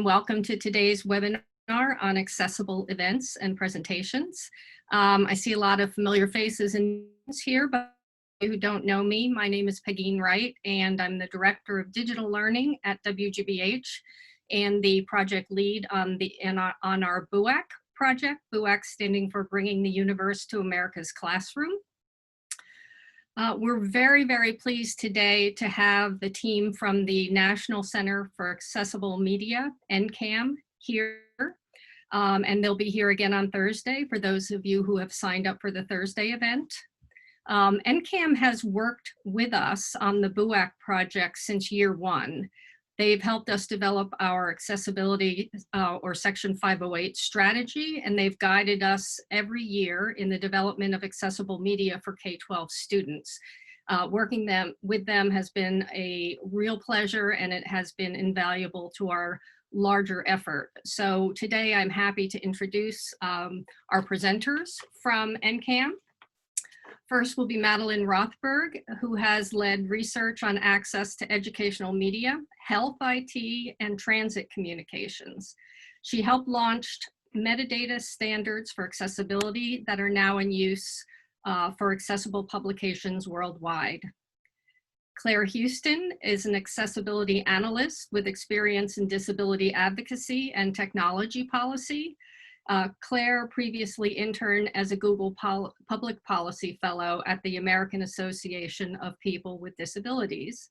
Welcome to today's webinar on accessible events and presentations. I see a lot of familiar faces and names here, but who don't know me, my name is Pegeen Wright, and I'm the Director of Digital Learning at WGBH and the project lead on our BUAC project, BUAC standing for Bringing the Universe to America's Classroom. We're very, very pleased today to have the team from the National Center for Accessible Media, NCAM, here. And they'll be here again on Thursday for those of you who have signed up for the Thursday event. NCAM has worked with us on the BUAC project since year one. They've helped us develop our accessibility or Section 508 strategy, and they've guided us every year in the development of accessible media for K-12 students. Working with them has been a real pleasure, and it has been invaluable to our larger effort. So today I'm happy to introduce our presenters from NCAM. First will be Madeline Rothberg, who has led research on access to educational media, health IT, and transit communications. She helped launch metadata standards for accessibility that are now in use for accessible publications worldwide. Claire Houston is an accessibility analyst with experience in disability advocacy and technology policy. Claire previously interned as a Google Public Policy Fellow at the American Association of People with Disabilities.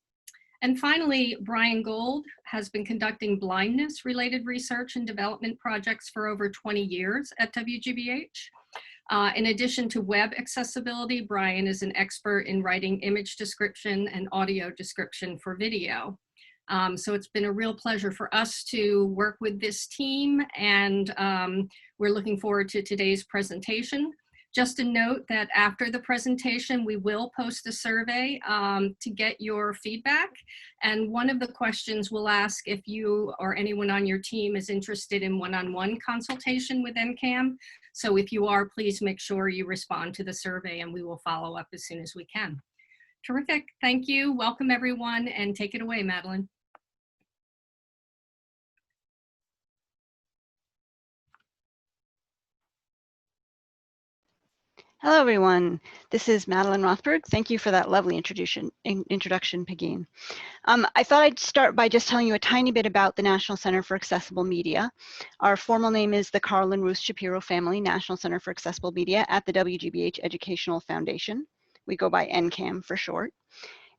And finally, Brian Gold has been conducting blindness-related research and development projects for over 20 years at WGBH. In addition to web accessibility, Brian is an expert in writing image description and audio description for video. So it's been a real pleasure for us to work with this team, and we're looking forward to today's presentation. Just a note that after the presentation, we will post a survey to get your feedback. And one of the questions we'll ask if you or anyone on your team is interested in one-on-one consultation with NCAM. So if you are, please make sure you respond to the survey and we will follow up as soon as we can. Terrific, thank you. Welcome everyone, and take it away, Madeline. Hello, everyone. This is Madeline Rothberg. Thank you for that lovely introduction, Pegeen. I thought I'd start by just telling you a tiny bit about the National Center for Accessible Media. Our formal name is the Carl and Ruth Shapiro Family National Center for Accessible Media at the WGBH Educational Foundation. We go by NCAM for short.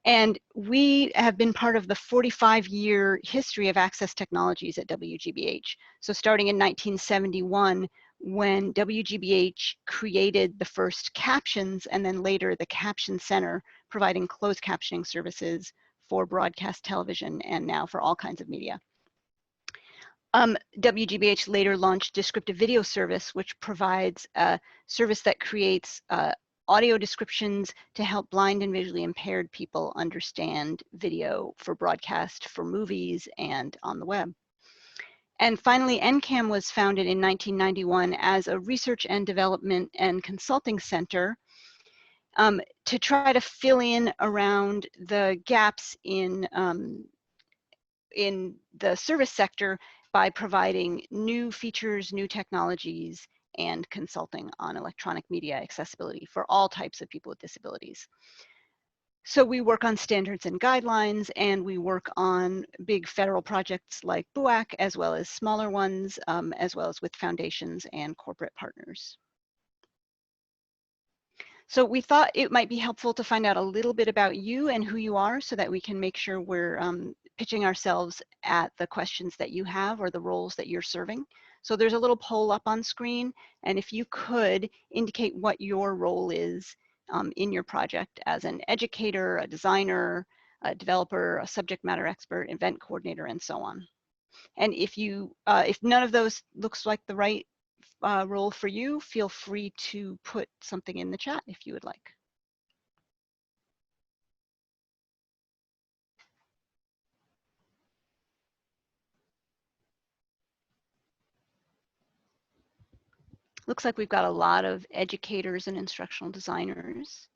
And we have been part of the 45-year history of access technologies at WGBH. So starting in 1971, when WGBH created the first captions and then later the Caption Center, providing closed captioning services for broadcast television and now for all kinds of media. WGBH later launched Descriptive Video Service, which provides a service that creates audio descriptions to help blind and visually impaired people understand video for broadcast, for movies, and on the web. And finally, NCAM was founded in 1991 as a research and development and consulting center to try to fill in around the gaps in the service sector by providing new features, new technologies, and consulting on electronic media accessibility for all types of people with disabilities. So we work on standards and guidelines, and we work on big federal projects like BUAC, as well as smaller ones, as well as with foundations and corporate partners. So we thought it might be helpful to find out a little bit about you and who you are so that we can make sure we're pitching ourselves at the questions that you have or the roles that you're serving. So there's a little poll up on screen, and if you could indicate what your role is in your project as an educator, a designer, a developer, a subject matter expert, event coordinator, and so on. And if none of those looks like the right role for you, feel free to put something in the chat if you would like. Looks like we've got a lot of educators and instructional designers,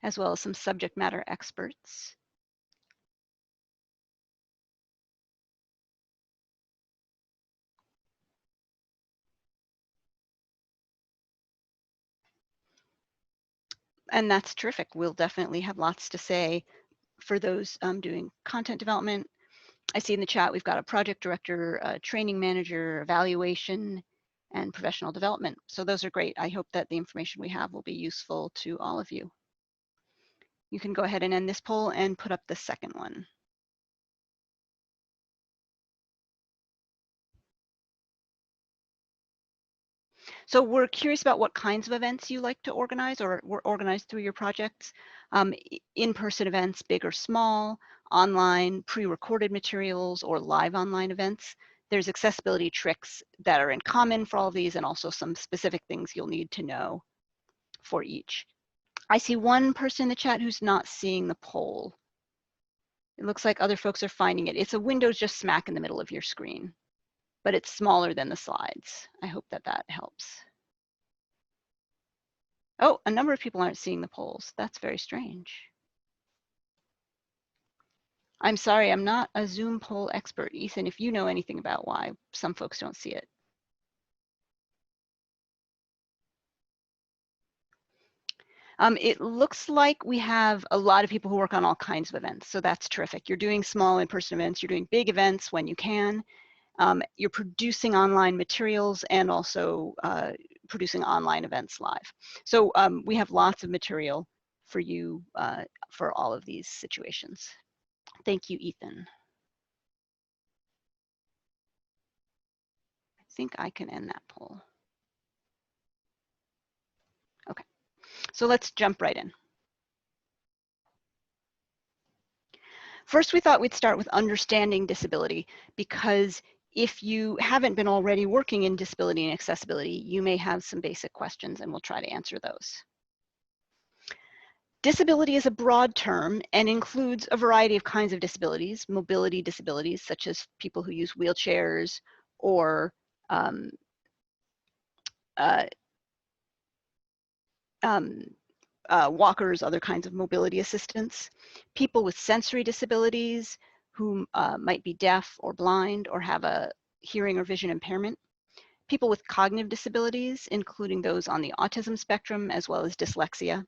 as well as some subject matter experts. And that's terrific. We'll definitely have lots to say for those doing content development. I see in the chat we've got a project director, a training manager, evaluation, and professional development. So those are great. I hope that the information we have will be useful to all of you. You can go ahead and end this poll and put up the second one. So we're curious about what kinds of events you like to organize or were organized through your projects. In-person events, big or small, online, pre-recorded materials, or live online events. There's accessibility tricks that are in common for all of these and also some specific things you'll need to know for each. I see one person in the chat who's not seeing the poll. It looks like other folks are finding it. It's a window just smack in the middle of your screen, but it's smaller than the slides. I hope that that helps. Oh, a number of people aren't seeing the polls. That's very strange. I'm sorry, I'm not a Zoom poll expert. Ethan, if you know anything about why some folks don't see it. It looks like we have a lot of people who work on all kinds of events, so that's terrific. You're doing small in-person events, you're doing big events when you can. You're producing online materials and also producing online events live. So we have lots of material for you for all of these situations. Thank you, Ethan. I think I can end that poll. Okay, so let's jump right in. First, we thought we'd start with understanding disability, because if you haven't been already working in disability and accessibility, you may have some basic questions, and we'll try to answer those. Disability is a broad term and includes a variety of kinds of disabilities, mobility disabilities, such as people who use wheelchairs or walkers, other kinds of mobility assistance, people with sensory disabilities who might be deaf or blind or have a hearing or vision impairment, people with cognitive disabilities, including those on the autism spectrum, as well as dyslexia.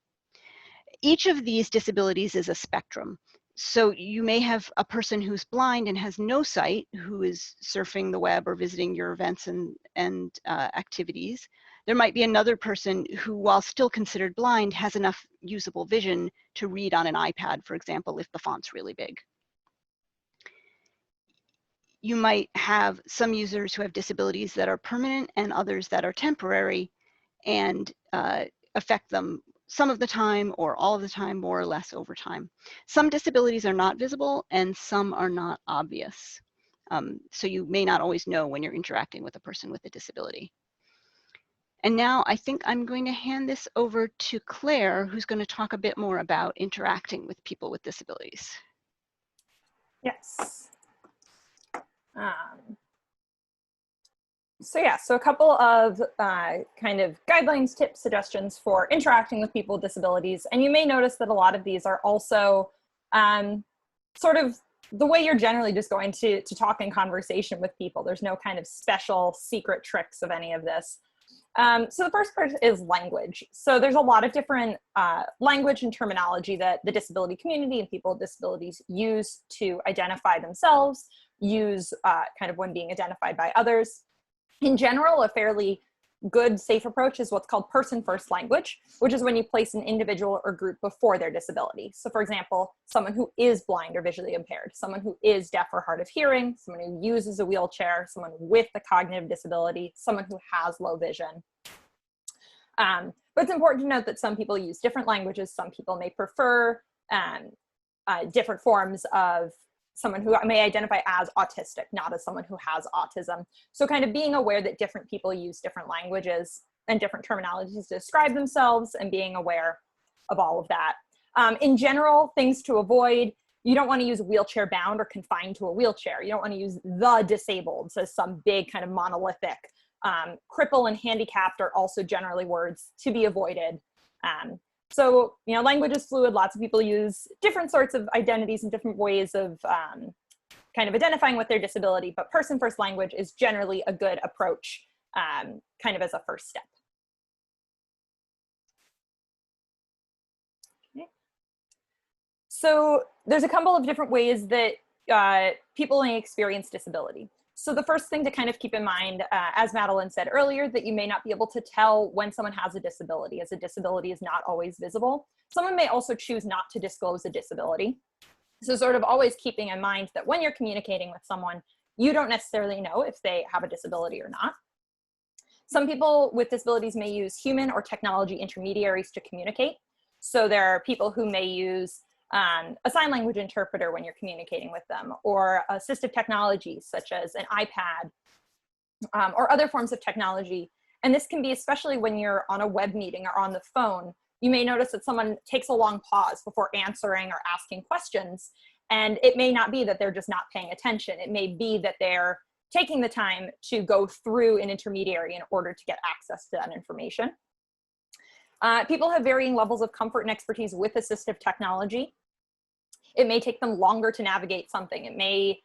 Each of these disabilities is a spectrum. So you may have a person who's blind and has no sight who is surfing the web or visiting your events and activities. There might be another person who, while still considered blind, has enough usable vision to read on an iPad, for example, if the font's really big. You might have some users who have disabilities that are permanent and others that are temporary and affect them some of the time or all of the time, more or less over time. Some disabilities are not visible and some are not obvious. So you may not always know when you're interacting with a person with a disability. And now I think I'm going to hand this over to Claire, who's going to talk a bit more about interacting with people with disabilities. Yes. So a couple of kind of guidelines, tips, suggestions for interacting with people with disabilities. And you may notice that a lot of these are also sort of the way you're generally just going to talk in conversation with people. There's no kind of special secret tricks of any of this. So the first part is language. So there's a lot of different language and terminology that the disability community and people with disabilities use to identify themselves, use kind of when being identified by others. In general, a fairly good, safe approach is what's called person-first language, which is when you place an individual or group before their disability. So for example, someone who is blind or visually impaired, someone who is deaf or hard of hearing, someone who uses a wheelchair, someone with a cognitive disability, someone who has low vision. But it's important to note that some people use different languages. Some people may prefer different forms of someone who may identify as autistic, not as someone who has autism. So kind of being aware that different people use different languages and different terminologies to describe themselves and being aware of all of that. In general, things to avoid: you don't want to use wheelchair bound or confined to a wheelchair. You don't want to use the disabled, so some big kind of monolithic. Cripple and handicapped are also generally words to be avoided. So, you know, language is fluid. Lots of people use different sorts of identities and different ways of kind of identifying with their disability, but person-first language is generally a good approach kind of as a first step. So there's a couple of different ways that people may experience disability. So the first thing to kind of keep in mind, as Madeline said earlier, that you may not be able to tell when someone has a disability, as a disability is not always visible. Someone may also choose not to disclose a disability. So sort of always keeping in mind that when you're communicating with someone, you don't necessarily know if they have a disability or not. Some people with disabilities may use human or technology intermediaries to communicate. So there are people who may use a sign language interpreter when you're communicating with them, or assistive technologies such as an iPad, or other forms of technology. And this can be especially when you're on a web meeting or on the phone. You may notice that someone takes a long pause before answering or asking questions. And it may not be that they're just not paying attention. It may be that they're taking the time to go through an intermediary in order to get access to that information. People have varying levels of comfort and expertise with assistive technology. It may take them longer to navigate something. It may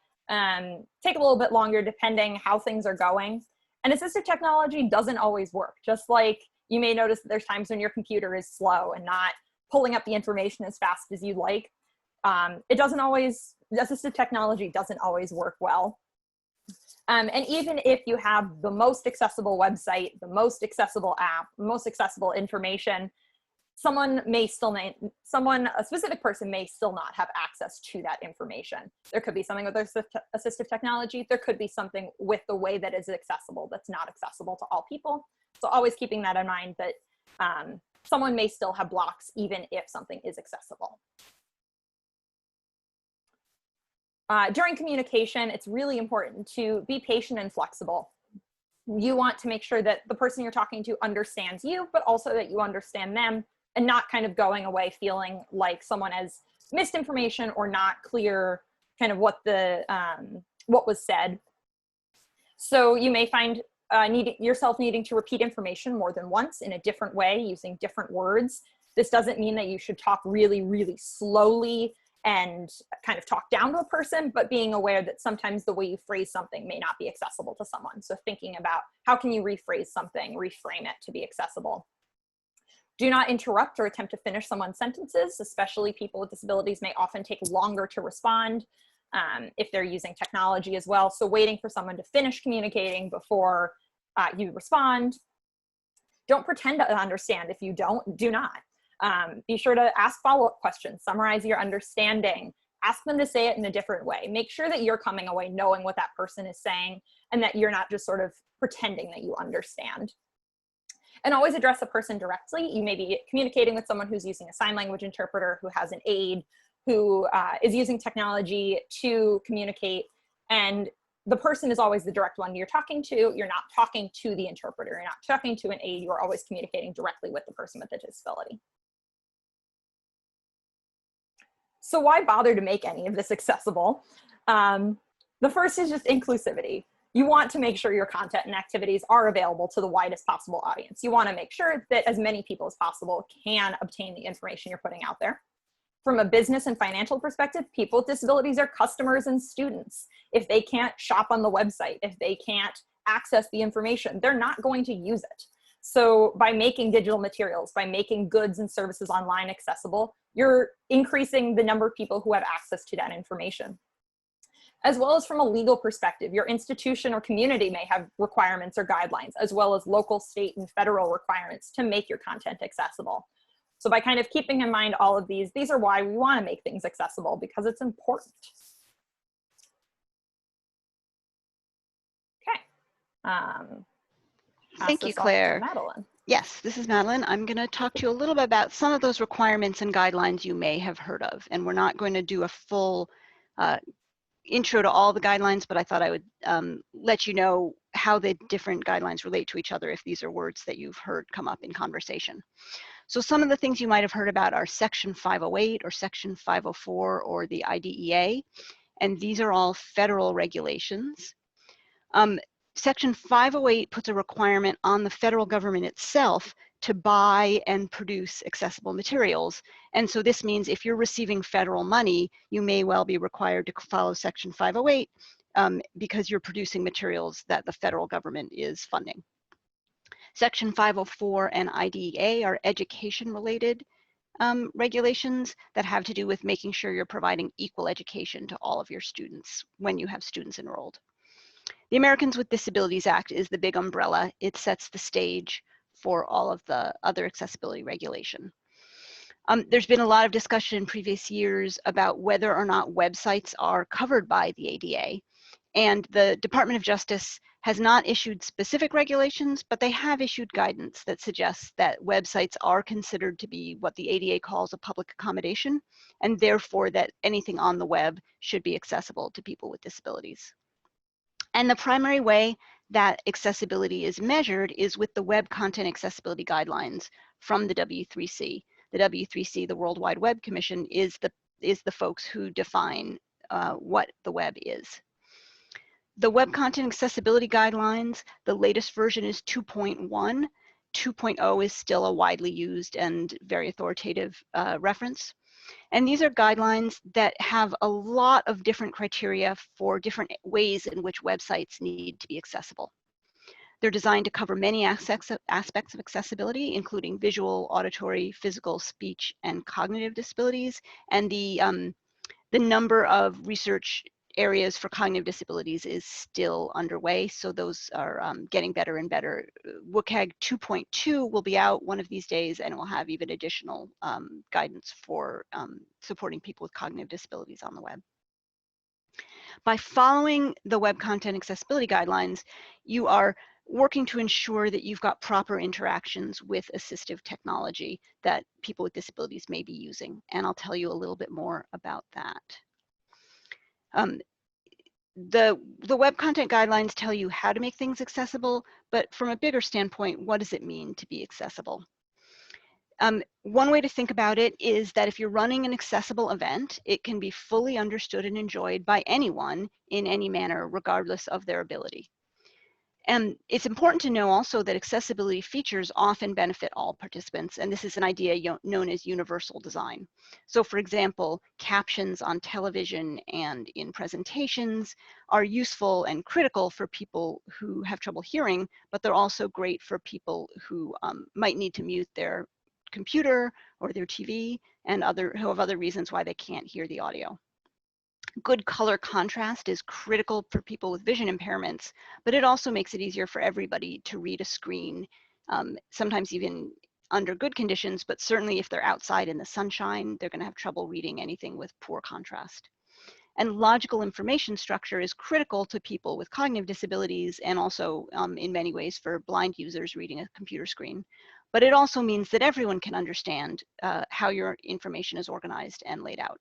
take a little bit longer depending how things are going. And assistive technology doesn't always work. Just like you may notice that there's times when your computer is slow and not pulling up the information as fast as you'd like. Assistive technology doesn't always work well. And even if you have the most accessible website, the most accessible app, most accessible information, a specific person may still not have access to that information. There could be something with assistive technology. There could be something with the way that is accessible that's not accessible to all people. So always keeping that in mind, that someone may still have blocks even if something is accessible. During communication, it's really important to be patient and flexible. You want to make sure that the person you're talking to understands you, but also that you understand them, and not kind of going away feeling like someone has missed information or not clear kind of what was said. So you may find yourself needing to repeat information more than once in a different way, using different words. This doesn't mean that you should talk really, really slowly and kind of talk down to a person, but being aware that sometimes the way you phrase something may not be accessible to someone. So thinking about how can you rephrase something, reframe it to be accessible. Do not interrupt or attempt to finish someone's sentences, especially people with disabilities may often take longer to respond if they're using technology as well. So waiting for someone to finish communicating before you respond. Don't pretend to understand. If you don't, do not. Be sure to ask follow-up questions, summarize your understanding, ask them to say it in a different way. Make sure that you're coming away knowing what that person is saying and that you're not just sort of pretending that you understand. And always address a person directly. You may be communicating with someone who's using a sign language interpreter, who has an aide, who is using technology to communicate, and the person is always the direct one you're talking to. You're not talking to the interpreter. You're not talking to an aide. You are always communicating directly with the person with the disability. So why bother to make any of this accessible? The first is just inclusivity. You want to make sure your content and activities are available to the widest possible audience. You want to make sure that as many people as possible can obtain the information you're putting out there. From a business and financial perspective, people with disabilities are customers and students. If they can't shop on the website, if they can't access the information, they're not going to use it. So by making digital materials, by making goods and services online accessible, you're increasing the number of people who have access to that information. As well as from a legal perspective, your institution or community may have requirements or guidelines, as well as local, state, and federal requirements to make your content accessible. So by kind of keeping in mind all of these are why we want to make things accessible, because it's important. Okay. Thank you, Claire. Madeline. Yes, this is Madeline. I'm going to talk to you a little bit about some of those requirements and guidelines you may have heard of. And we're not going to do a full intro to all the guidelines, but I thought I would let you know how the different guidelines relate to each other if these are words that you've heard come up in conversation. So some of the things you might have heard about are Section 508 or Section 504 or the IDEA, and these are all federal regulations. Section 508 puts a requirement on the federal government itself to buy and produce accessible materials. And so this means if you're receiving federal money, you may well be required to follow Section 508 because you're producing materials that the federal government is funding. Section 504 and IDEA are education related regulations that have to do with making sure you're providing equal education to all of your students when you have students enrolled. The Americans with Disabilities Act is the big umbrella. It sets the stage for all of the other accessibility regulation. There's been a lot of discussion in previous years about whether or not websites are covered by the ADA. And the Department of Justice has not issued specific regulations, but they have issued guidance that suggests that websites are considered to be what the ADA calls a public accommodation, and therefore that anything on the web should be accessible to people with disabilities. And the primary way that accessibility is measured is with the Web Content Accessibility Guidelines from the W3C. The W3C, the World Wide Web Commission, is the folks who define what the web is. The Web Content Accessibility Guidelines, the latest version is 2.1. 2.0 is still a widely used and very authoritative reference. And these are guidelines that have a lot of different criteria for different ways in which websites need to be accessible. They're designed to cover many aspects of accessibility, including visual, auditory, physical, speech, and cognitive disabilities. And the number of research areas for cognitive disabilities is still underway, so those are getting better and better. WCAG 2.2 will be out one of these days, and it will have even additional guidance for supporting people with cognitive disabilities on the web. By following the Web Content Accessibility Guidelines, you are working to ensure that you've got proper interactions with assistive technology that people with disabilities may be using, and I'll tell you a little bit more about that. The Web Content Guidelines tell you how to make things accessible, but from a bigger standpoint, what does it mean to be accessible? One way to think about it is that if you're running an accessible event, it can be fully understood and enjoyed by anyone in any manner, regardless of their ability. And it's important to know also that accessibility features often benefit all participants, and this is an idea known as universal design. So for example, captions on television and in presentations are useful and critical for people who have trouble hearing, but they're also great for people who might need to mute their computer or their TV and who have other reasons why they can't hear the audio. Good color contrast is critical for people with vision impairments, but it also makes it easier for everybody to read a screen, sometimes even under good conditions, but certainly if they're outside in the sunshine, they're going to have trouble reading anything with poor contrast. And logical information structure is critical to people with cognitive disabilities and also in many ways for blind users reading a computer screen. But it also means that everyone can understand how your information is organized and laid out.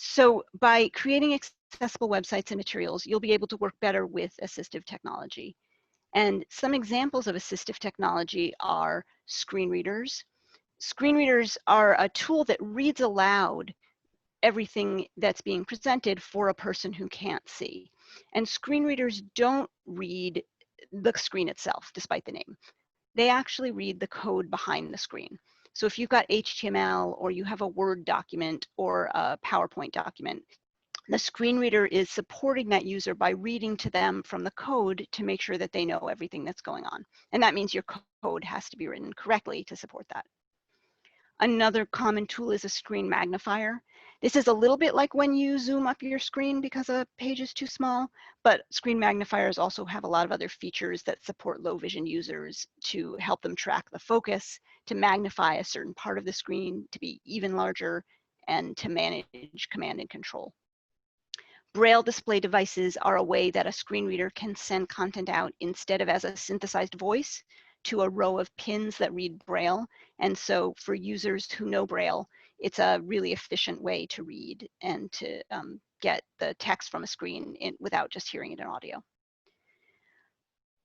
So by creating accessible websites and materials, you'll be able to work better with assistive technology. And some examples of assistive technology are screen readers. Screen readers are a tool that reads aloud everything that's being presented for a person who can't see. And screen readers don't read the screen itself, despite the name. They actually read the code behind the screen. So if you've got HTML or you have a Word document or a PowerPoint document, the screen reader is supporting that user by reading to them from the code to make sure that they know everything that's going on. And that means your code has to be written correctly to support that. Another common tool is a screen magnifier. This is a little bit like when you zoom up your screen because a page is too small, but screen magnifiers also have a lot of other features that support low vision users to help them track the focus, to magnify a certain part of the screen to be even larger, and to manage command and control. Braille display devices are a way that a screen reader can send content out instead of as a synthesized voice to a row of pins that read Braille. And so for users who know Braille, it's a really efficient way to read and to get the text from a screen without just hearing it in audio.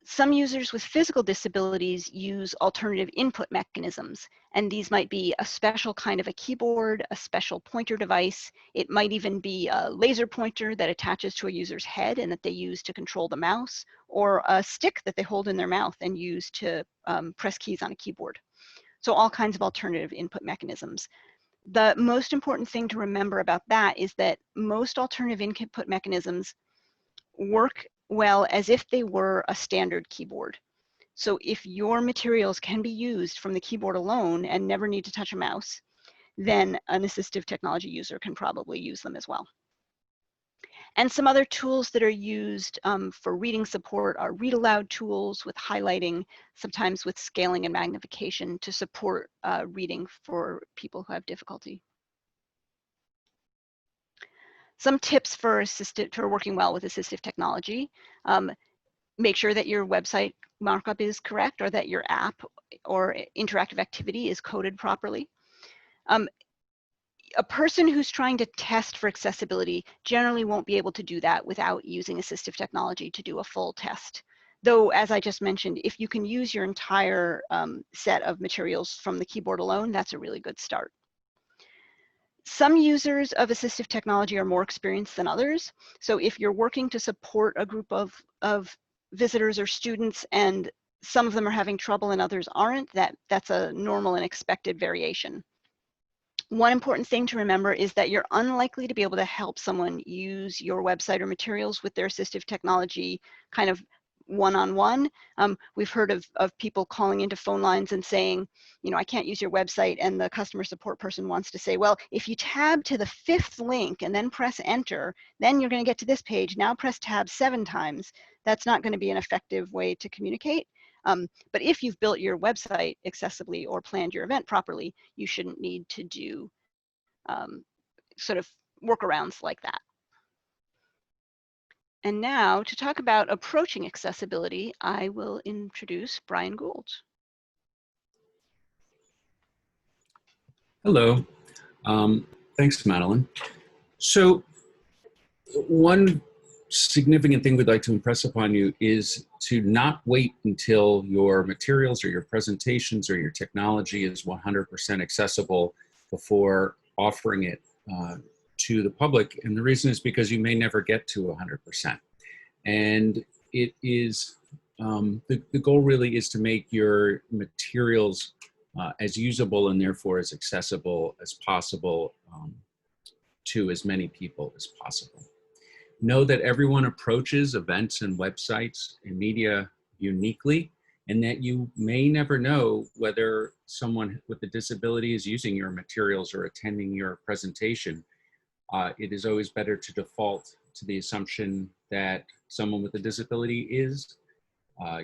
Some users with physical disabilities use alternative input mechanisms, and these might be a special kind of a keyboard, a special pointer device. It might even be a laser pointer that attaches to a user's head and that they use to control the mouse, or a stick that they hold in their mouth and use to press keys on a keyboard. So all kinds of alternative input mechanisms. The most important thing to remember about that is that most alternative input mechanisms work well as if they were a standard keyboard. So if your materials can be used from the keyboard alone and never need to touch a mouse, then an assistive technology user can probably use them as well. And some other tools that are used for reading support are read aloud tools with highlighting, sometimes with scaling and magnification to support reading for people who have difficulty. Some tips for working well with assistive technology. Make sure that your website markup is correct, or that your app or interactive activity is coded properly. A person who's trying to test for accessibility generally won't be able to do that without using assistive technology to do a full test. Though, as I just mentioned, if you can use your entire set of materials from the keyboard alone, that's a really good start. Some users of assistive technology are more experienced than others. So if you're working to support a group of visitors or students and some of them are having trouble and others aren't, that's a normal and expected variation. One important thing to remember is that you're unlikely to be able to help someone use your website or materials with their assistive technology kind of one-on-one. We've heard of people calling into phone lines and saying, you know, I can't use your website, and the customer support person wants to say, well, if you tab to the 5th link and then press enter, then you're going to get to this page. Now press tab 7 times. That's not going to be an effective way to communicate. But if you've built your website accessibly or planned your event properly, you shouldn't need to do sort of workarounds like that. And now to talk about approaching accessibility, I will introduce Brian Gould. Hello. Thanks, Madeline. So one significant thing we'd like to impress upon you is to not wait until your materials or your presentations or your technology is 100% accessible before offering it to the public. And the reason is because you may never get to 100%. And it is, the goal really is to make your materials as usable and therefore as accessible as possible to as many people as possible. Know that everyone approaches events and websites and media uniquely, and that you may never know whether someone with a disability is using your materials or attending your presentation. It is always better to default to the assumption that someone with a disability is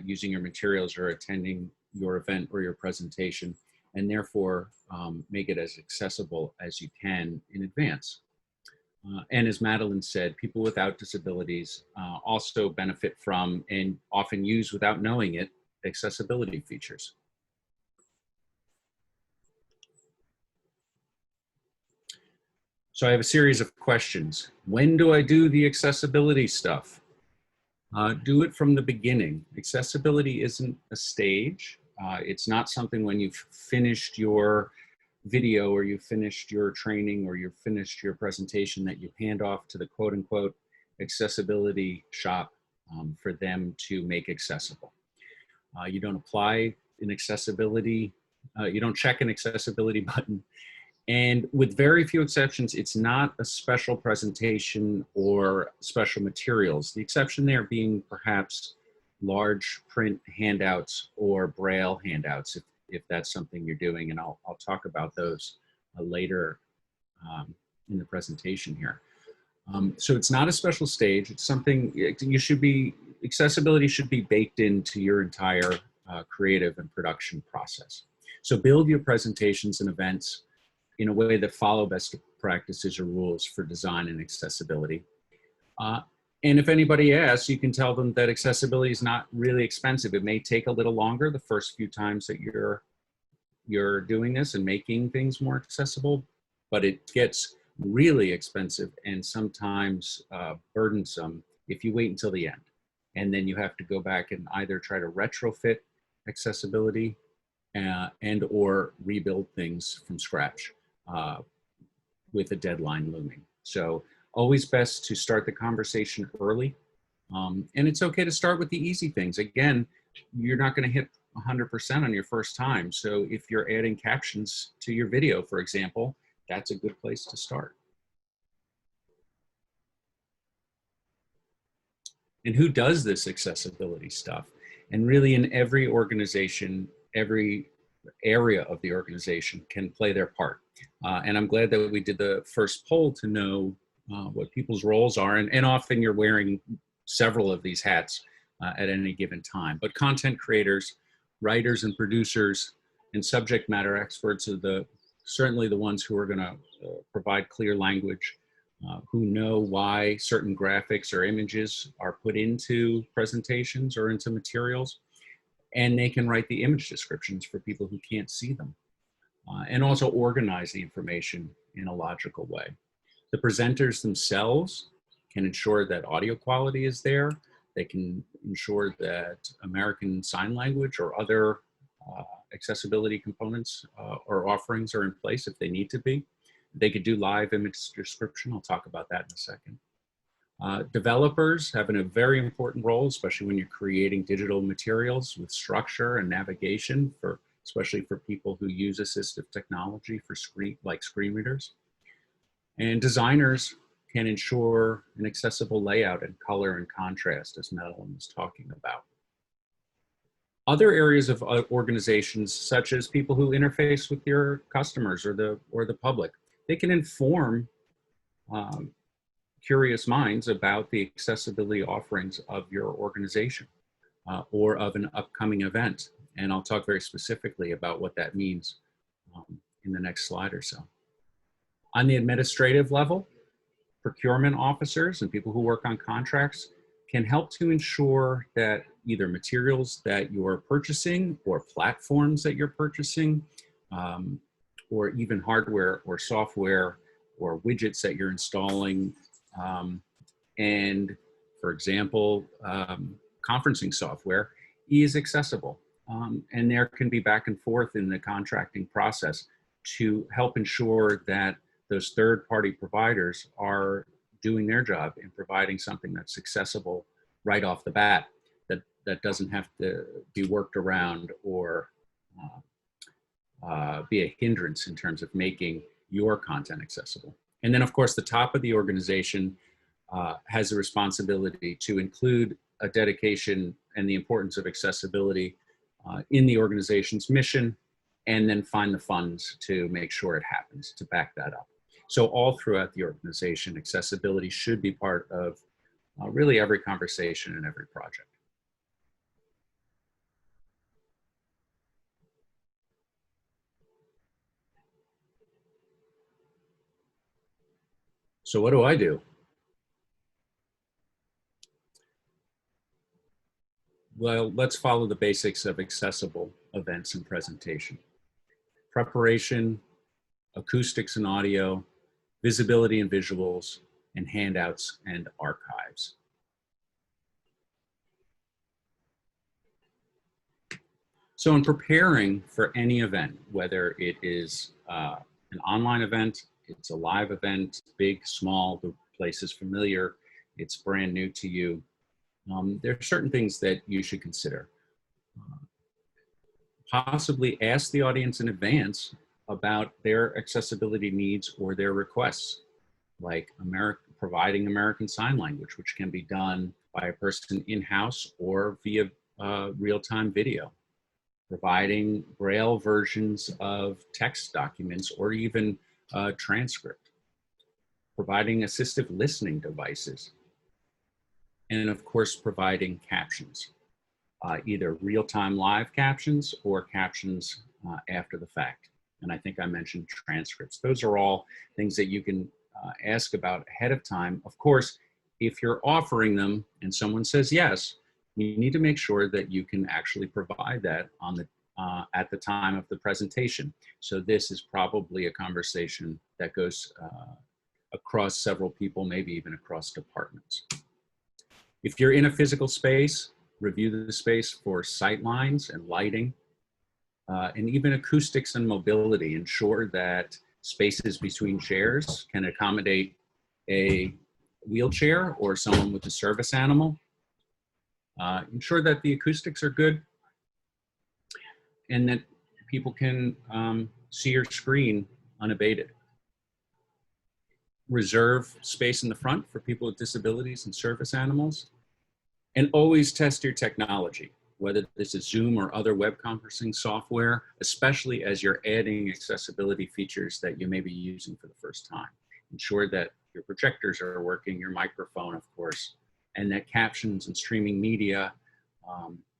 using your materials or attending your event or your presentation, and therefore make it as accessible as you can in advance. And as Madeline said, people without disabilities also benefit from and often use without knowing it, accessibility features. So I have a series of questions. When do I do the accessibility stuff? Do it from the beginning. Accessibility isn't a stage. It's not something when you've finished your video or you've finished your training or you've finished your presentation that you hand off to the quote unquote accessibility shop for them to make accessible. You don't apply an accessibility, you don't check an accessibility button. And with very few exceptions, it's not a special presentation or special materials. The exception there being perhaps large print handouts or Braille handouts, if that's something you're doing, and I'll talk about those later in the presentation here. So it's not a special stage. It's something you should be, accessibility should be baked into your entire creative and production process. So build your presentations and events in a way that follow best practices or rules for design and accessibility. And if anybody asks, you can tell them that accessibility is not really expensive. It may take a little longer the first few times that you're doing this and making things more accessible, but it gets really expensive and sometimes burdensome if you wait until the end. And then you have to go back and either try to retrofit accessibility and or rebuild things from scratch with a deadline looming. So always best to start the conversation early. And it's okay to start with the easy things. Again, you're not going to hit 100% on your first time. So if you're adding captions to your video, for example, that's a good place to start. And who does this accessibility stuff? And really in every organization, every area of the organization can play their part. And I'm glad that we did the first poll to know what people's roles are. And often you're wearing several of these hats at any given time. But content creators, writers and producers, and subject matter experts are certainly the ones who are going to provide clear language, who know why certain graphics or images are put into presentations or into materials, and they can write the image descriptions for people who can't see them, and also organize the information in a logical way. The presenters themselves can ensure that audio quality is there. They can ensure that American Sign Language or other accessibility components or offerings are in place if they need to be. They could do live image description. I'll talk about that in a second. Developers have a very important role, especially when you're creating digital materials with structure and navigation, especially for people who use assistive technology for screen readers. And designers can ensure an accessible layout and color and contrast, as Madeline was talking about. Other areas of organizations, such as people who interface with your customers or the public, they can inform curious minds about the accessibility offerings of your organization or of an upcoming event. And I'll talk very specifically about what that means in the next slide or so. On the administrative level, procurement officers and people who work on contracts can help to ensure that either materials that you're purchasing or platforms that you're purchasing, or even hardware or software or widgets that you're installing, and for example, conferencing software is accessible. And there can be back and forth in the contracting process to help ensure that those third-party providers are doing their job in providing something that's accessible right off the bat, that doesn't have to be worked around or be a hindrance in terms of making your content accessible. And then of course, the top of the organization has a responsibility to include a dedication and the importance of accessibility in the organization's mission, and then find the funds to make sure it happens, to back that up. So all throughout the organization, accessibility should be part of really every conversation and every project. So what do I do? Well, let's follow the basics of accessible events and presentation. Preparation, acoustics and audio, visibility and visuals, and handouts and archives. So in preparing for any event, whether it is an online event, it's a live event, big, small, the place is familiar, it's brand new to you, there are certain things that you should consider. Possibly ask the audience in advance about their accessibility needs or their requests, like providing American Sign Language, which can be done by a person in-house or via real-time video. Providing Braille versions of text documents or even transcript. Providing assistive listening devices. And of course, providing captions. Either real-time live captions or captions after the fact. And I think I mentioned transcripts. Those are all things that you can ask about ahead of time. Of course, if you're offering them and someone says yes, you need to make sure that you can actually provide that on the, at the time of the presentation. So this is probably a conversation that goes across several people, maybe even across departments. If you're in a physical space, review the space for sight lines and lighting, and even acoustics and mobility. Ensure that spaces between chairs can accommodate a wheelchair or someone with a service animal. Ensure that the acoustics are good and that people can see your screen unabated. Reserve space in the front for people with disabilities and service animals. And always test your technology. whether this is Zoom or other web conferencing software, especially as you're adding accessibility features that you may be using for the first time. Ensure that your projectors are working, your microphone, of course, and that captions and streaming media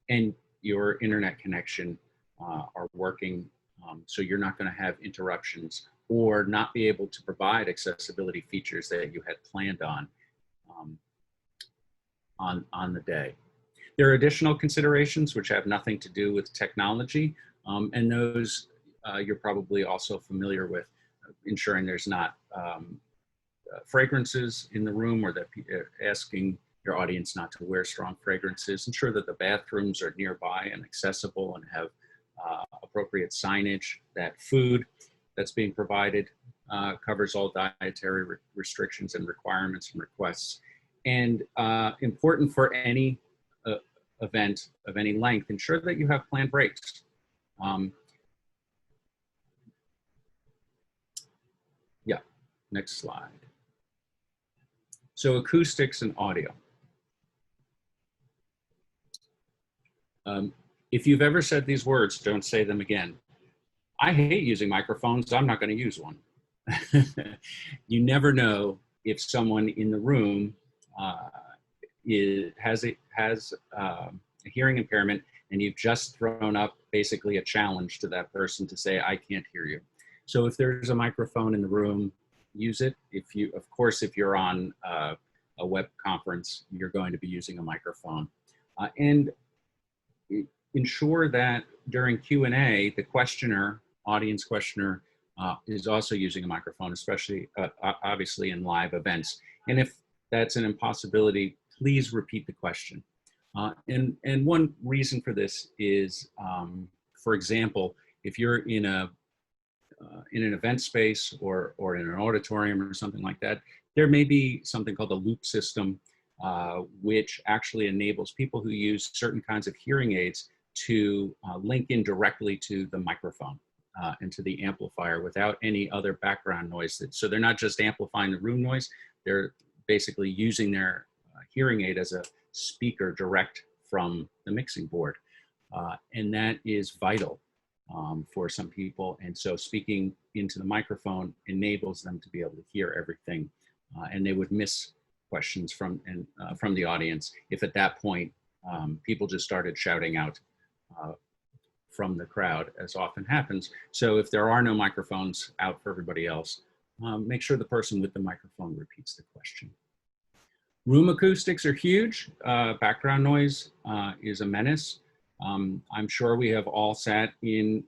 and your internet connection are working, so you're not going to have interruptions or not be able to provide accessibility features that you had planned on the day. There are additional considerations which have nothing to do with technology, and those you're probably also familiar with. Ensuring there's not fragrances in the room, or that asking your audience not to wear strong fragrances. Ensure that the bathrooms are nearby and accessible and have appropriate signage, that food that's being provided covers all dietary restrictions and requirements and requests. And important for any event of any length, ensure that you have planned breaks. Yeah, next slide. So acoustics and audio. If you've ever said these words, don't say them again. I hate using microphones, I'm not going to use one. You never know if someone in the room has a hearing impairment, and you've just thrown up basically a challenge to that person to say, I can't hear you. So if there's a microphone in the room, use it. If you, of course, if you're on a web conference, you're going to be using a microphone. And ensure that during Q&A, the questioner, audience questioner, is also using a microphone, especially obviously in live events. And if that's an impossibility, please repeat the question. And one reason for this is, for example, if you're in an event space or in an auditorium or something like that, there may be something called a loop system, which actually enables people who use certain kinds of hearing aids to link in directly to the microphone and to the amplifier without any other background noise. So they're not just amplifying the room noise, they're basically using their hearing aid as a speaker direct from the mixing board. And that is vital for some people. And so speaking into the microphone enables them to be able to hear everything. And they would miss questions from the audience if at that point people just started shouting out from the crowd, as often happens. So if there are no microphones out for everybody else, make sure the person with the microphone repeats the question. Room acoustics are huge. Background noise is a menace. I'm sure we have all sat in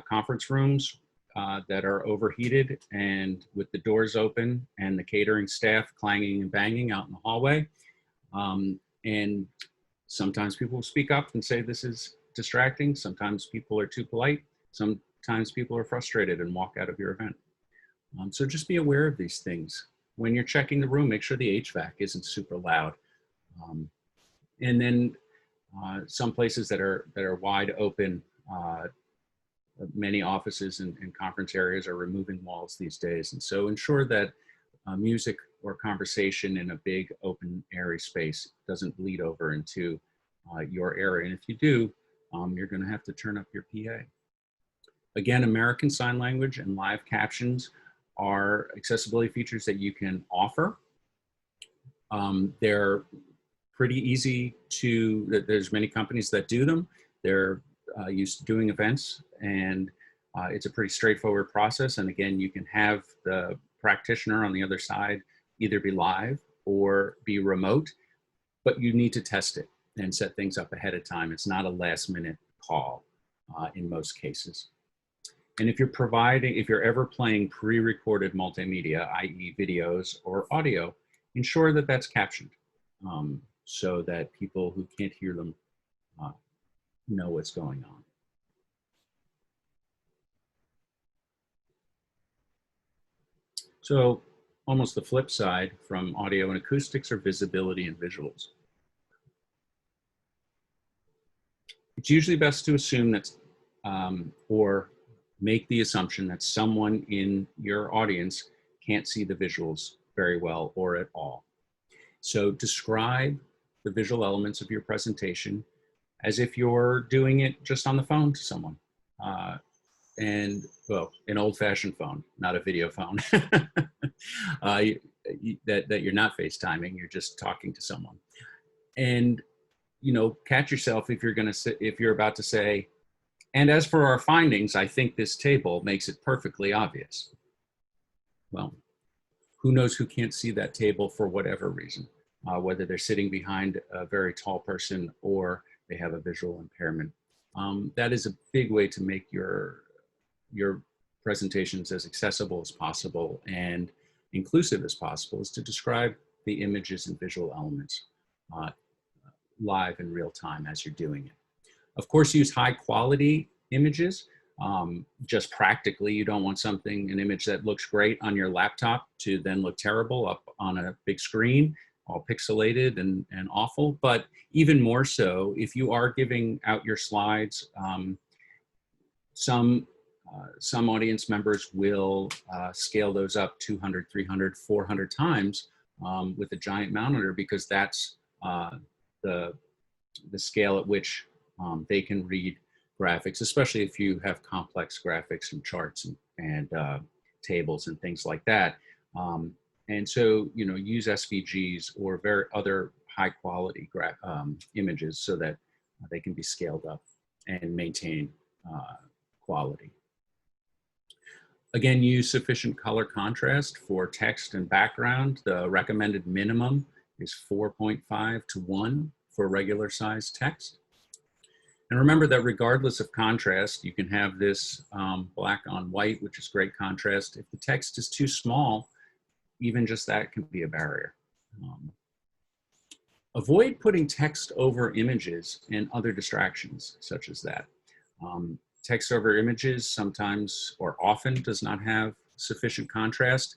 conference rooms that are overheated and with the doors open and the catering staff clanging and banging out in the hallway. And sometimes people speak up and say this is distracting. Sometimes people are too polite. Sometimes people are frustrated and walk out of your event. So just be aware of these things. When you're checking the room, make sure the HVAC isn't super loud. And then some places that are wide open, many offices and conference areas are removing walls these days. And so ensure that music or conversation in a big open airy space doesn't bleed over into your area. And if you do, you're going to have to turn up your PA. Again, American Sign Language and live captions are accessibility features that you can offer. They're pretty easy to, there's many companies that do them. They're used to doing events, and it's a pretty straightforward process. And again, you can have the practitioner on the other side either be live or be remote, but you need to test it and set things up ahead of time. It's not a last minute call in most cases. And if you're ever playing pre-recorded multimedia, i.e. videos or audio, ensure that that's captioned so that people who can't hear them know what's going on. So almost the flip side from audio and acoustics are visibility and visuals. It's usually best to assume that, or make the assumption that someone in your audience can't see the visuals very well or at all. So describe the visual elements of your presentation as if you're doing it just on the phone to someone. And well, an old-fashioned phone, not a video phone. That you're not FaceTiming, you're just talking to someone. And catch yourself if you're about to say, and as for our findings, I think this table makes it perfectly obvious. Well, who knows who can't see that table for whatever reason, whether they're sitting behind a very tall person or they have a visual impairment. That is a big way to make your presentations as accessible as possible and inclusive as possible, is to describe the images and visual elements live in real time as you're doing it. Of course, use high quality images. Just practically, you don't want an image that looks great on your laptop to then look terrible up on a big screen, all pixelated and awful. But even more so, if you are giving out your slides, some audience members will scale those up 200, 300, 400 times with a giant monitor, because that's the scale at which they can read graphics, especially if you have complex graphics and charts and tables and things like that. And so, use SVGs or other high quality images so that they can be scaled up and maintain quality. Again, use sufficient color contrast for text and background. The recommended minimum is 4.5 to 1 for regular size text. And remember that regardless of contrast, you can have this black on white, which is great contrast. If the text is too small, even just that can be a barrier. Avoid putting text over images and other distractions such as that. Text over images sometimes or often does not have sufficient contrast,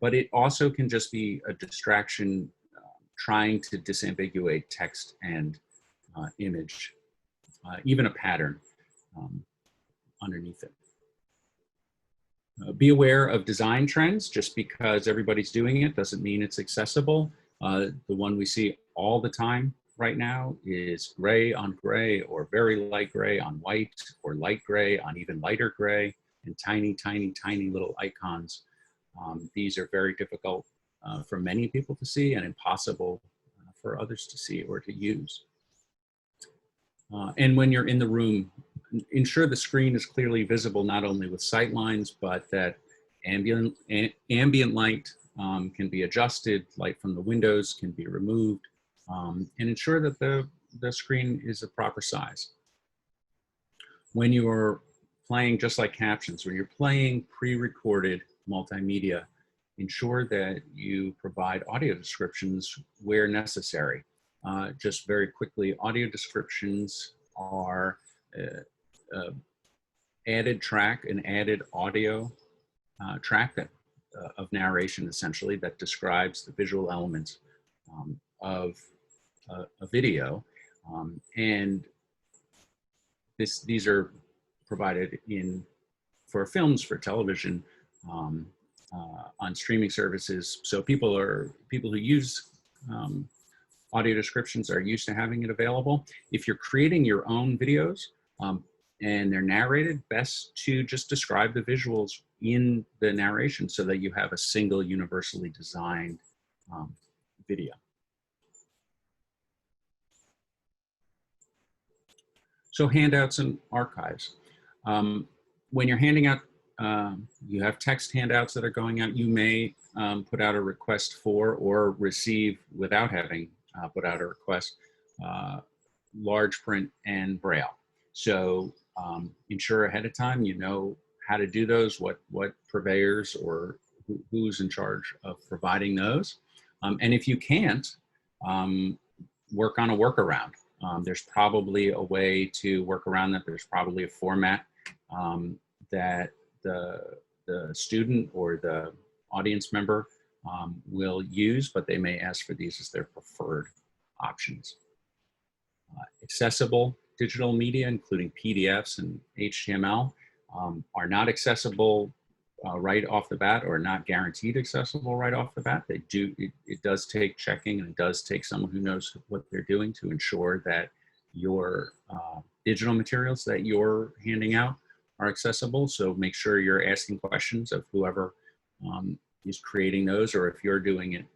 but it also can just be a distraction trying to disambiguate text and image, even a pattern underneath it. Be aware of design trends. Just because everybody's doing it doesn't mean it's accessible. The one we see all the time right now is gray on gray, or very light gray on white, or light gray on even lighter gray, and tiny, tiny, tiny little icons. These are very difficult for many people to see and impossible for others to see or to use. And when you're in the room, ensure the screen is clearly visible, not only with sight lines, but that ambient light can be adjusted, light from the windows can be removed, and ensure that the screen is a proper size. When you're playing, just like captions, when you're playing pre-recorded multimedia, ensure that you provide audio descriptions where necessary. Just very quickly, audio descriptions are added track, an added audio track that, of narration, essentially, that describes the visual elements of a video. And these are provided for films, for television, on streaming services. So people who use audio descriptions are used to having it available. If you're creating your own videos and they're narrated, best to just describe the visuals in the narration so that you have a single universally designed video. So handouts and archives. When you're handing out, you have text handouts that are going out, you may put out a request for or receive, without having put out a request, large print and Braille. So ensure ahead of time you know how to do those, what purveyors or who's in charge of providing those. And if you can't, work on a workaround. There's probably a way to work around that. There's probably a format that the student or the audience member will use, but they may ask for these as their preferred options. Accessible digital media, including PDFs and HTML, are not accessible right off the bat, or not guaranteed accessible right off the bat. They do, it does take checking, and it does take someone who knows what they're doing to ensure that your digital materials that you're handing out are accessible. So make sure you're asking questions of whoever is creating those, or if you're doing it,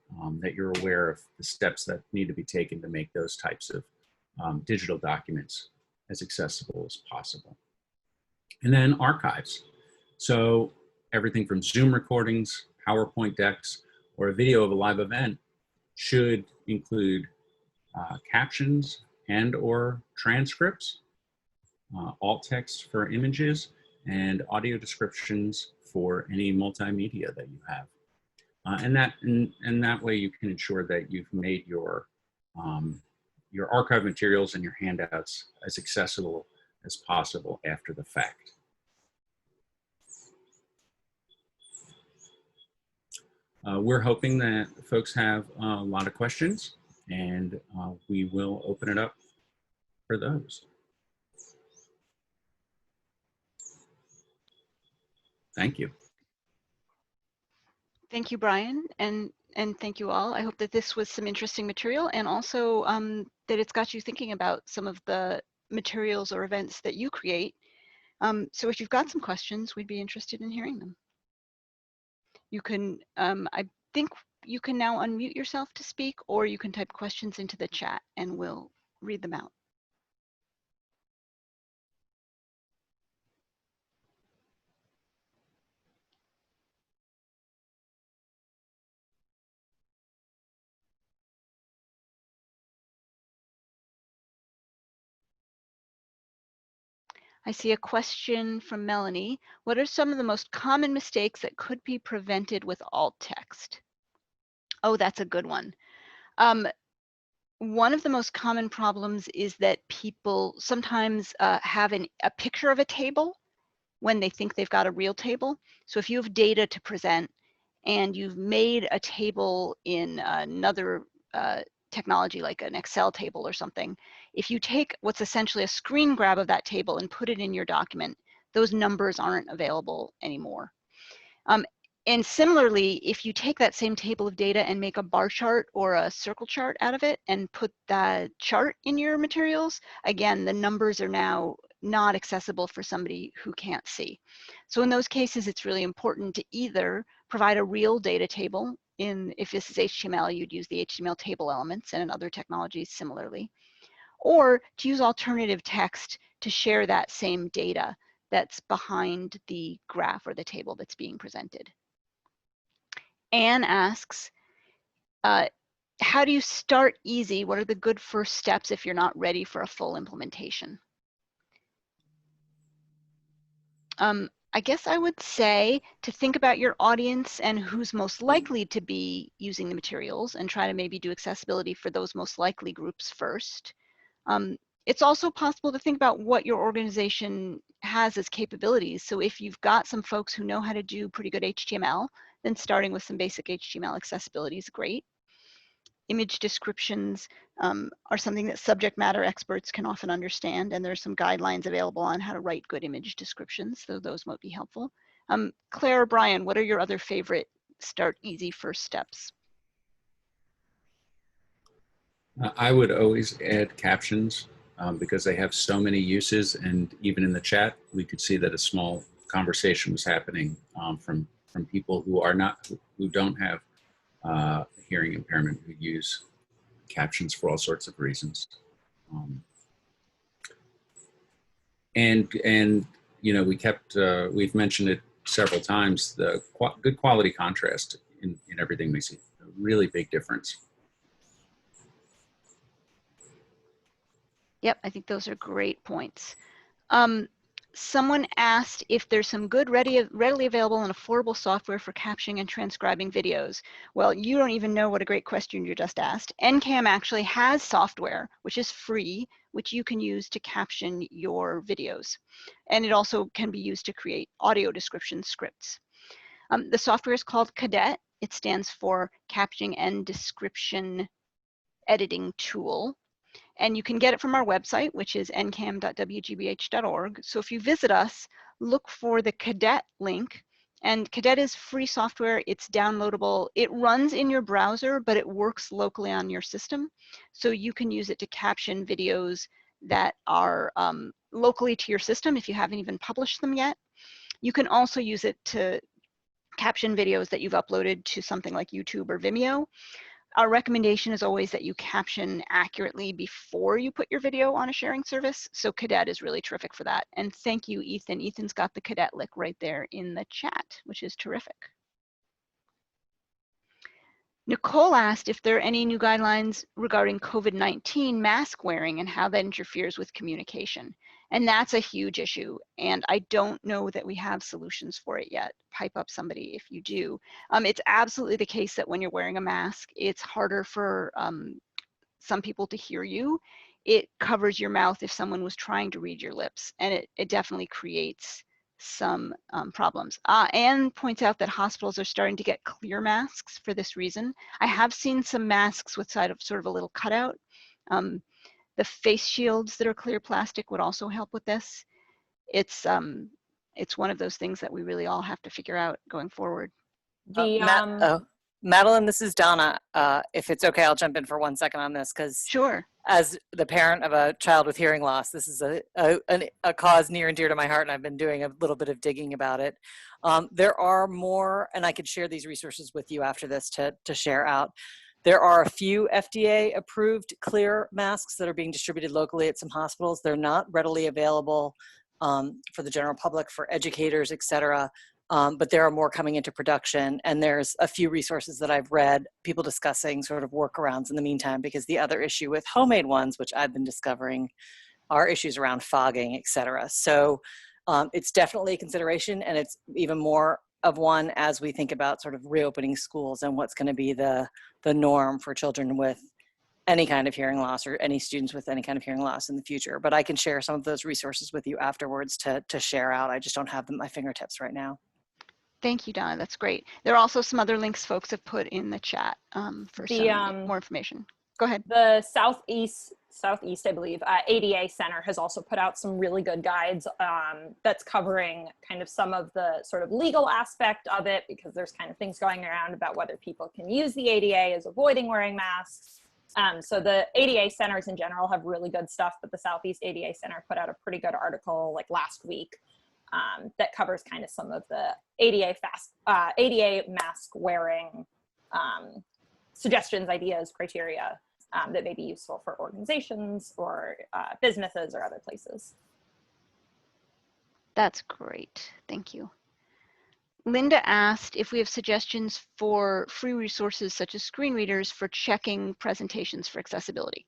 that you're aware of the steps that need to be taken to make those types of digital documents as accessible as possible. And then archives. So everything from Zoom recordings, PowerPoint decks, or a video of a live event should include captions and or transcripts, alt text for images, and audio descriptions for any multimedia that you have. And that way you can ensure that you've made your archive materials and your handouts as accessible as possible after the fact. We're hoping that folks have a lot of questions, and we will open it up for those. Thank you. Thank you, Brian, and thank you all. I hope that this was some interesting material, and also that it's got you thinking about some of the materials or events that you create. So if you've got some questions, we'd be interested in hearing them. You can, I think you can now unmute yourself to speak, or you can type questions into the chat and we'll read them out. I see a question from Melanie. What are some of the most common mistakes that could be prevented with alt text? Oh, that's a good one. One of the most common problems is that people sometimes have a picture of a table when they think they've got a real table. So if you have data to present and you've made a table in another technology like an Excel table or something, if you take what's essentially a screen grab of that table and put it in your document, those numbers aren't available anymore. And similarly, if you take that same table of data and make a bar chart or a circle chart out of it and put that chart in your materials, again, the numbers are now not accessible for somebody who can't see. So in those cases, it's really important to either provide a real data table. If this is HTML, you'd use the HTML table elements, and in other technologies similarly, or to use alternative text to share that same data that's behind the graph or the table that's being presented. Anne asks, how do you start easy? What are the good first steps if you're not ready for a full implementation? I guess I would say to think about your audience and who's most likely to be using the materials, and try to maybe do accessibility for those most likely groups first. It's also possible to think about what your organization has as capabilities. So if you've got some folks who know how to do pretty good HTML, then starting with some basic HTML accessibility is great. Image descriptions are something that subject matter experts can often understand, and there's some guidelines available on how to write good image descriptions, so those might be helpful. Claire or Brian, what are your other favorite start easy first steps? I would always add captions because they have so many uses, and even in the chat, we could see that a small conversation was happening from people who don't have hearing impairment, who use captions for all sorts of reasons. And you know, we've mentioned it several times, the good quality contrast in everything we see, a really big difference. Yep, I think those are great points. Someone asked if there's some good readily available and affordable software for captioning and transcribing videos. Well, you don't even know what a great question you just asked. NCAM actually has software, which is free, which you can use to caption your videos. And it also can be used to create audio description scripts. The software is called Cadet. It stands for Captioning and Description Editing Tool. And you can get it from our website, which is ncam.wgbh.org. So if you visit us, look for the Cadet link. And Cadet is free software. It's downloadable. It runs in your browser, but it works locally on your system. So you can use it to caption videos that are locally to your system if you haven't even published them yet. You can also use it to caption videos that you've uploaded to something like YouTube or Vimeo. Our recommendation is always that you caption accurately before you put your video on a sharing service. So Cadet is really terrific for that. And thank you, Ethan. Ethan's got the Cadet link right there in the chat, which is terrific. Nicole asked if there are any new guidelines regarding COVID-19 mask wearing and how that interferes with communication. And that's a huge issue. And I don't know that we have solutions for it yet. Pipe up somebody if you do. It's absolutely the case that when you're wearing a mask, it's harder for some people to hear you. It covers your mouth if someone was trying to read your lips. And it definitely creates some problems. Anne points out that hospitals are starting to get clear masks for this reason. I have seen some masks with sort of a little cutout. The face shields that are clear plastic would also help with this. It's one of those things that we really all have to figure out going forward. Madeline, this is Donna. If it's okay, I'll jump in for 1 second on this, because Sure. As the parent of a child with hearing loss, this is a cause near and dear to my heart, and I've been doing a little bit of digging about it. There are more, and I could share these resources with you after this to share out. There are a few FDA-approved clear masks that are being distributed locally at some hospitals. They're not readily available for the general public, for educators, et cetera. But there are more coming into production, and there's a few resources that I've read, people discussing sort of workarounds in the meantime, because the other issue with homemade ones, which I've been discovering, are issues around fogging, et cetera. So it's definitely a consideration, and it's even more of one as we think about sort of reopening schools and what's going to be the norm for children with any kind of hearing loss, or any students with any kind of hearing loss in the future. But I can share some of those resources with you afterwards to share out. I just don't have them at my fingertips right now. Thank you, Donna. That's great. There are also some other links folks have put in the chat for some more information. Go ahead. The Southeast, I believe, ADA Center has also put out some really good guides that's covering kind of some of the sort of legal aspect of it, because there's kind of things going around about whether people can use the ADA as avoiding wearing masks. So the ADA centers in general have really good stuff, but the Southeast ADA Center put out a pretty good article like last week that covers kind of some of the ADA mask wearing suggestions, ideas, criteria that may be useful for organizations or businesses or other places. That's great. Thank you. Linda asked if we have suggestions for free resources such as screen readers for checking presentations for accessibility.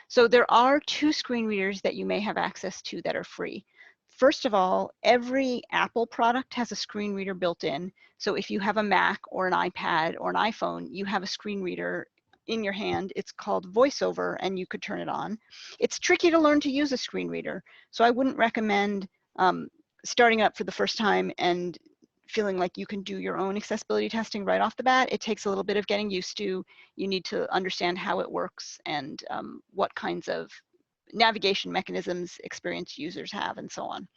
So there are 2 screen readers that you may have access to that are free. First of all, every Apple product has a screen reader built in. So if you have a Mac or an iPad or an iPhone, you have a screen reader in your hand. It's called VoiceOver, and you could turn it on. It's tricky to learn to use a screen reader, so I wouldn't recommend starting up for the first time and feeling like you can do your own accessibility testing right off the bat. It takes a little bit of getting used to. You need to understand how it works and what kinds of navigation mechanisms experienced users have and so on.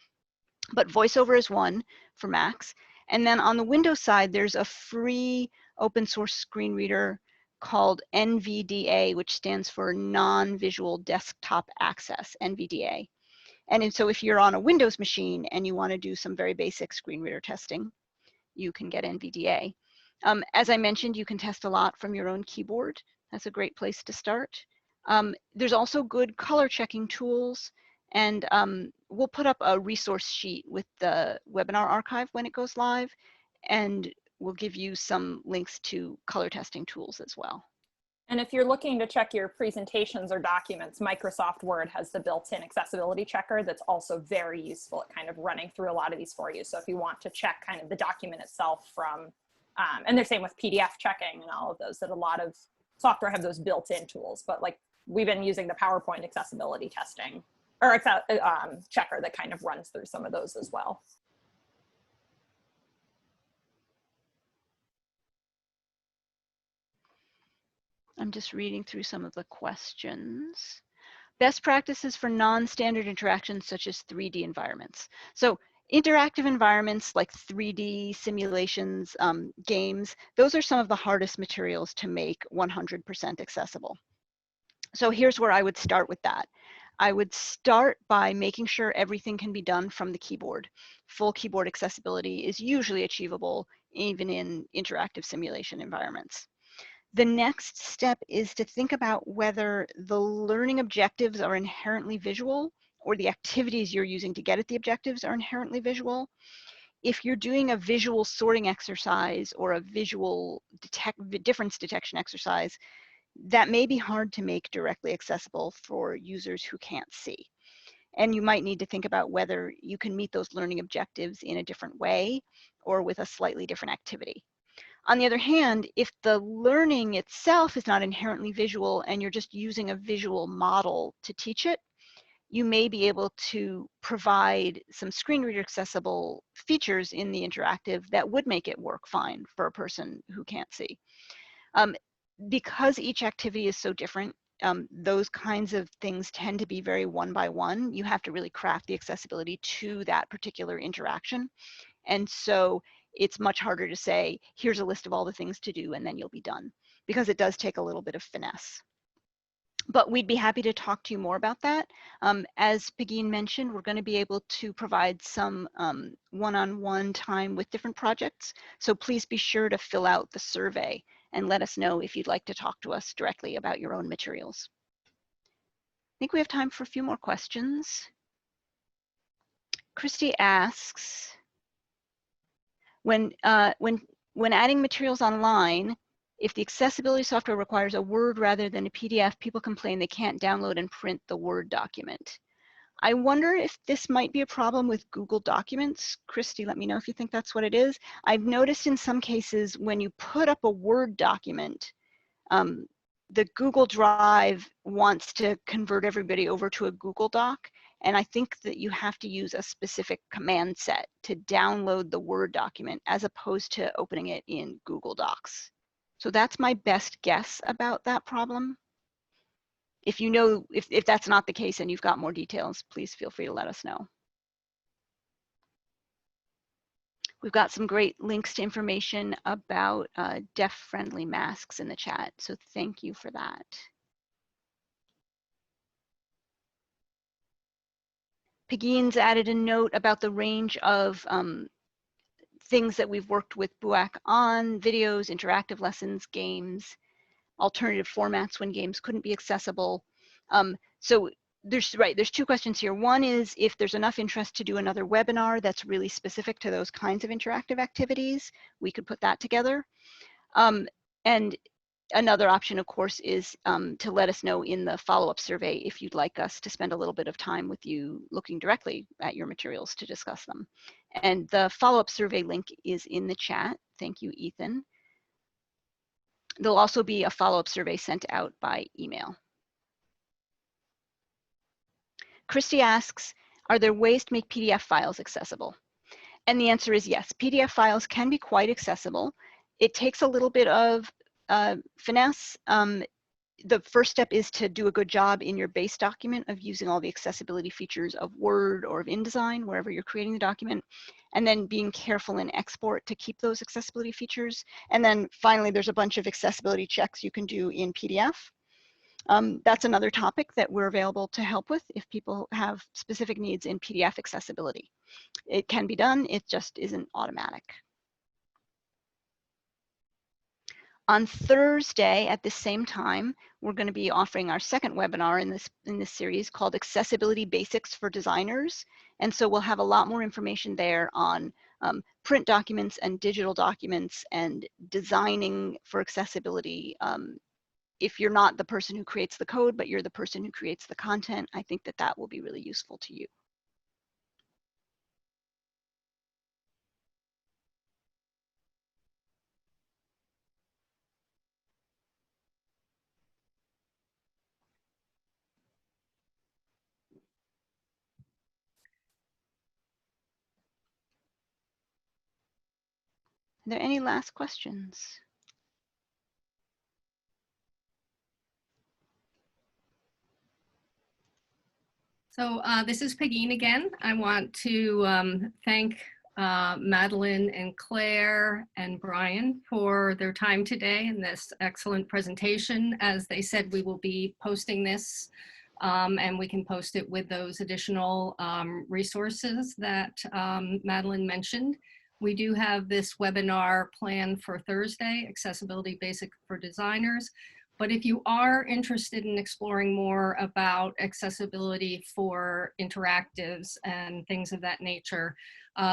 But VoiceOver is one for Macs. And then on the Windows side, there's a free open source screen reader called NVDA, which stands for Non-Visual Desktop Access, NVDA. And so if you're on a Windows machine and you want to do some very basic screen reader testing, you can get NVDA. As I mentioned, you can test a lot from your own keyboard. That's a great place to start. There's also good color checking tools, and we'll put up a resource sheet with the webinar archive when it goes live, and we'll give you some links to color testing tools as well. And if you're looking to check your presentations or documents, Microsoft Word has the built-in accessibility checker that's also very useful at kind of running through a lot of these for you. So if you want to check kind of the document itself from, and they're same with PDF checking and all of those, that a lot of software have those built-in tools, but like we've been using the PowerPoint accessibility testing or checker that kind of runs through some of those as well. I'm just reading through some of the questions. Best practices for non-standard interactions such as 3D environments. So interactive environments like 3D simulations, games, those are some of the hardest materials to make 100% accessible. So here's where I would start with that. I would start by making sure everything can be done from the keyboard. Full keyboard accessibility is usually achievable even in interactive simulation environments. The next step is to think about whether the learning objectives are inherently visual or the activities you're using to get at the objectives are inherently visual. If you're doing a visual sorting exercise or a visual difference detection exercise, that may be hard to make directly accessible for users who can't see. And you might need to think about whether you can meet those learning objectives in a different way or with a slightly different activity. On the other hand, if the learning itself is not inherently visual and you're just using a visual model to teach it, you may be able to provide some screen reader accessible features in the interactive that would make it work fine for a person who can't see. Because each activity is so different, those kinds of things tend to be very one by one. You have to really craft the accessibility to that particular interaction. And so it's much harder to say, here's a list of all the things to do and then you'll be done, because it does take a little bit of finesse. But we'd be happy to talk to you more about that. As Pegeen mentioned, we're going to be able to provide some one-on-one time with different projects. So please be sure to fill out the survey and let us know if you'd like to talk to us directly about your own materials. I think we have time for a few more questions. Christy asks, when adding materials online, if the accessibility software requires a Word rather than a PDF, people complain they can't download and print the Word document. I wonder if this might be a problem with Google Documents. Christy, let me know if you think that's what it is. I've noticed in some cases when you put up a Word document, the Google Drive wants to convert everybody over to a Google Doc. And I think that you have to use a specific command set to download the Word document as opposed to opening it in Google Docs. So that's my best guess about that problem. If you know, if that's not the case and you've got more details, please feel free to let us know. We've got some great links to information about deaf-friendly masks in the chat, so thank you for that. Pegeen's added a note about the range of things that we've worked with BUAC on: videos, interactive lessons, games, alternative formats when games couldn't be accessible. So there's two questions here. One is if there's enough interest to do another webinar that's really specific to those kinds of interactive activities, we could put that together. And another option, of course, is to let us know in the follow-up survey if you'd like us to spend a little bit of time with you looking directly at your materials to discuss them. And the follow-up survey link is in the chat. Thank you, Ethan. There'll also be a follow-up survey sent out by email. Christy asks, are there ways to make PDF files accessible? And the answer is yes. PDF files can be quite accessible. It takes a little bit of finesse. The first step is to do a good job in your base document of using all the accessibility features of Word or of InDesign, wherever you're creating the document, and then being careful in export to keep those accessibility features. And then finally, there's a bunch of accessibility checks you can do in PDF. That's another topic that we're available to help with if people have specific needs in PDF accessibility. It can be done, it just isn't automatic. On Thursday at the same time, we're going to be offering our second webinar in this series called Accessibility Basics for Designers. And so we'll have a lot more information there on print documents and digital documents and designing for accessibility. If you're not the person who creates the code, but you're the person who creates the content, I think that that will be really useful to you. Are there any last questions? So this is Pegeen again. I want to thank Madeline and Claire and Brian for their time today and this excellent presentation. As they said, we will be posting this and we can post it with those additional resources that Madeline mentioned. We do have this webinar planned for Thursday, Accessibility Basic for Designers. But if you are interested in exploring more about accessibility for interactives and things of that nature,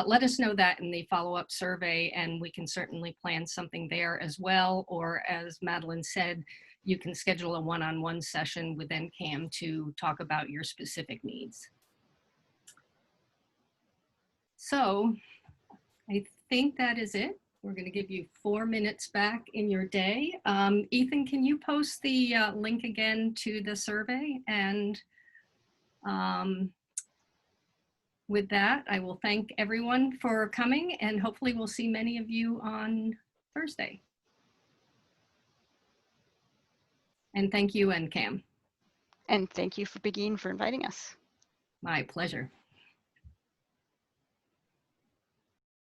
let us know that in the follow-up survey, and we can certainly plan something there as well. Or as Madeline said, you can schedule a one-on-one session with NCAM to talk about your specific needs. So I think that is it. We're going to give you 4 minutes back in your day. Ethan, can you post the link again to the survey? And with that, I will thank everyone for coming, and hopefully we'll see many of you on Thursday. And thank you, NCAM. And thank you for Begin for inviting us. My pleasure.